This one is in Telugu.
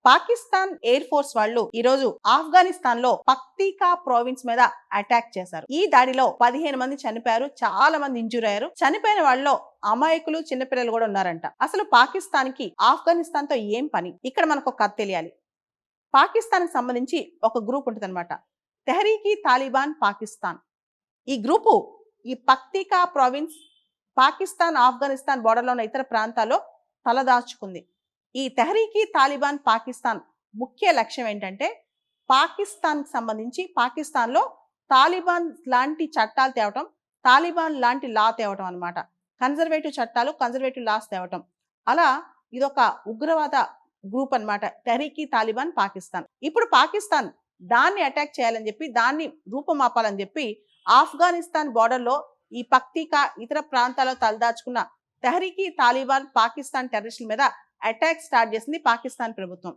పాకిస్తాన్ ఎయిర్ ఫోర్స్ వాళ్ళు ఈ రోజు ఆఫ్ఘనిస్తాన్ లో పక్తీకా ప్రావిన్స్ మీద అటాక్ చేశారు. ఈ దాడిలో 15 మంది చనిపోయారు, చాలా మంది ఇంజూర్ అయ్యారు. చనిపోయిన వాళ్ళలో అమాయకులు, చిన్నపిల్లలు కూడా ఉన్నారంట. అసలు పాకిస్తాన్ కి ఆఫ్ఘనిస్తాన్ తో ఏం పని? ఇక్కడ మనకు ఒక కథ తెలియాలి. పాకిస్తాన్ కి సంబంధించి ఒక గ్రూప్ ఉంటుంది అనమాట, తెహరీకి తాలిబాన్ పాకిస్తాన్. ఈ గ్రూపు ఈ పక్తీకా ప్రావిన్స్ పాకిస్తాన్ ఆఫ్ఘనిస్తాన్ బోర్డర్లో ఉన్న ఇతర ప్రాంతాల్లో తలదాచుకుంది. ఈ తెహరీకి తాలిబాన్ పాకిస్తాన్ ముఖ్య లక్ష్యం ఏంటంటే పాకిస్తాన్కి సంబంధించి పాకిస్తాన్లో తాలిబాన్ లాంటి చట్టాలు తేవటం, తాలిబాన్ లాంటి లా తేవటం అనమాట. కన్జర్వేటివ్ చట్టాలు, కన్జర్వేటివ్ లాస్ తేవటం. అలా ఇదొక ఉగ్రవాద గ్రూప్ అనమాట, తెహరీకి తాలిబాన్ పాకిస్తాన్. ఇప్పుడు పాకిస్తాన్ దాన్ని అటాక్ చేయాలని చెప్పి, దాన్ని రూపమాపాలని చెప్పి ఆఫ్ఘనిస్తాన్ బోర్డర్లో ఈ పక్తీకా ఇతర ప్రాంతాల్లో తలదాచుకున్న తెహరీకి తాలిబాన్ పాకిస్తాన్ టెర్రరిస్టుల మీద అటాక్ స్టార్ట్ చేసింది పాకిస్తాన్ ప్రభుత్వం.